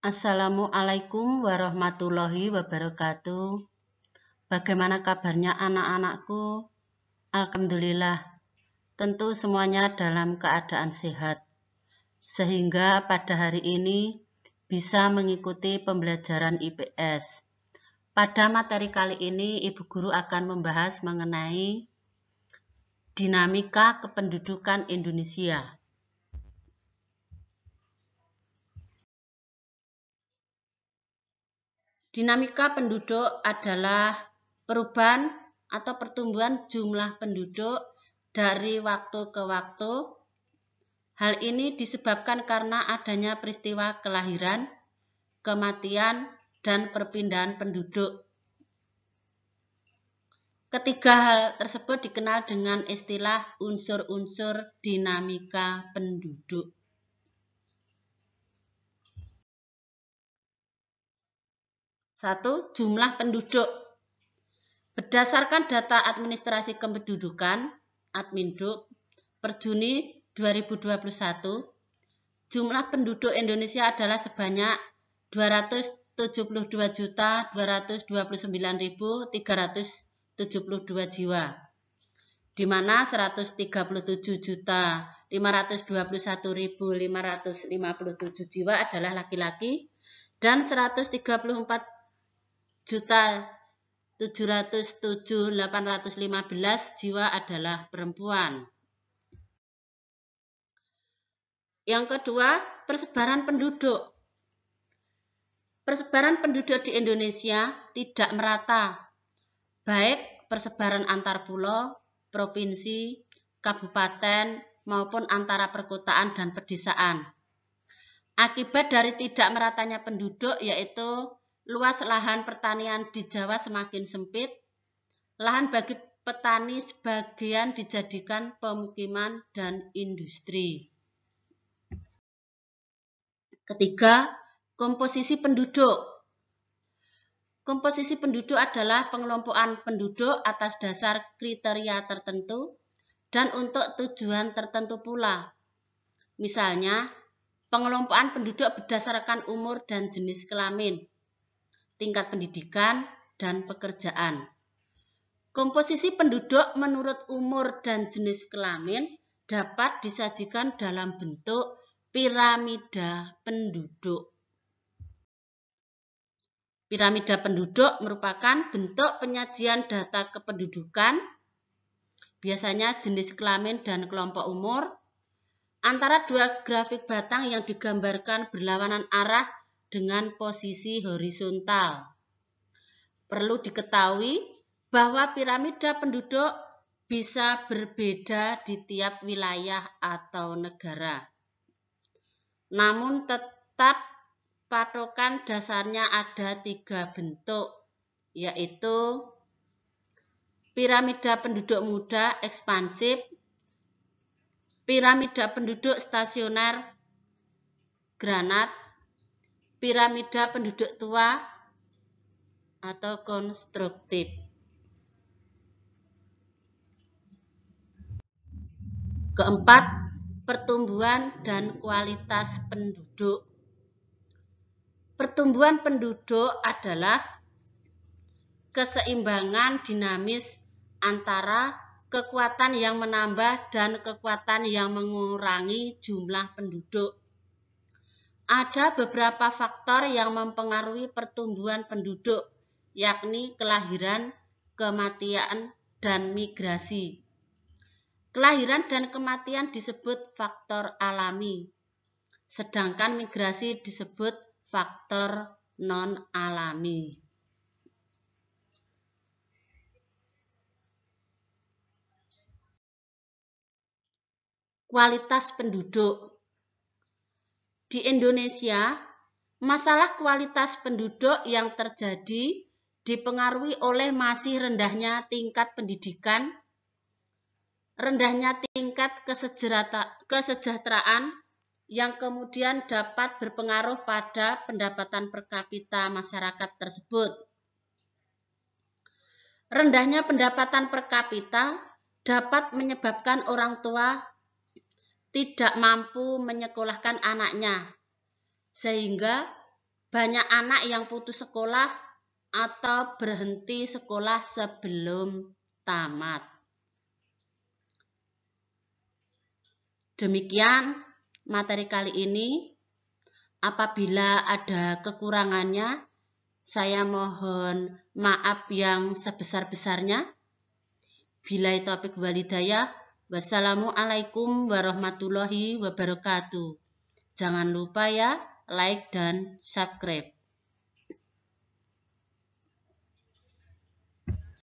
Assalamualaikum warahmatullahi wabarakatuh. Bagaimana kabarnya anak-anakku? Alhamdulillah, tentu semuanya dalam keadaan sehat. Sehingga pada hari ini bisa mengikuti pembelajaran IPS. Pada materi kali ini, Ibu Guru akan membahas mengenai dinamika kependudukan Indonesia. Dinamika penduduk adalah perubahan atau pertumbuhan jumlah penduduk dari waktu ke waktu. Hal ini disebabkan karena adanya peristiwa kelahiran, kematian, dan perpindahan penduduk. Ketiga hal tersebut dikenal dengan istilah unsur-unsur dinamika penduduk. Satu, jumlah penduduk. Berdasarkan data administrasi kependudukan Adminduk per Juni 2021, jumlah penduduk Indonesia adalah sebanyak 272.229.372 jiwa, di mana 137.521.557 jiwa adalah laki-laki dan 134.707.815 jiwa adalah perempuan. Yang kedua, persebaran penduduk. Persebaran penduduk di Indonesia tidak merata, baik persebaran antar pulau, provinsi, kabupaten, maupun antara perkotaan dan pedesaan. Akibat dari tidak meratanya penduduk yaitu luas lahan pertanian di Jawa semakin sempit, lahan bagi petani sebagian dijadikan pemukiman dan industri. Ketiga, komposisi penduduk. Komposisi penduduk adalah pengelompokan penduduk atas dasar kriteria tertentu dan untuk tujuan tertentu pula. Misalnya, pengelompokan penduduk berdasarkan umur dan jenis kelamin, tingkat pendidikan, dan pekerjaan. Komposisi penduduk menurut umur dan jenis kelamin dapat disajikan dalam bentuk piramida penduduk. Piramida penduduk merupakan bentuk penyajian data kependudukan, biasanya jenis kelamin dan kelompok umur, antara dua grafik batang yang digambarkan berlawanan arah dengan posisi horizontal. Perlu diketahui bahwa piramida penduduk bisa berbeda di tiap wilayah atau negara. Namun tetap patokan dasarnya ada 3 bentuk, yaitu piramida penduduk muda ekspansif, piramida penduduk stasioner granat, piramida penduduk tua atau konstruktif. Keempat, pertumbuhan dan kualitas penduduk. Pertumbuhan penduduk adalah keseimbangan dinamis antara kekuatan yang menambah dan kekuatan yang mengurangi jumlah penduduk. Ada beberapa faktor yang mempengaruhi pertumbuhan penduduk, yakni kelahiran, kematian, dan migrasi. Kelahiran dan kematian disebut faktor alami, sedangkan migrasi disebut faktor non-alami. Kualitas penduduk. Di Indonesia, masalah kualitas penduduk yang terjadi dipengaruhi oleh masih rendahnya tingkat pendidikan, rendahnya tingkat kesejahteraan, yang kemudian dapat berpengaruh pada pendapatan per kapita masyarakat tersebut. Rendahnya pendapatan per kapita dapat menyebabkan orang tua tidak mampu menyekolahkan anaknya, sehingga banyak anak yang putus sekolah atau berhenti sekolah sebelum tamat. Demikian materi kali ini. Apabila ada kekurangannya, saya mohon maaf yang sebesar-besarnya. Billahi taufiq wal hidayah. Wassalamualaikum warahmatullahi wabarakatuh. Jangan lupa ya, like dan subscribe.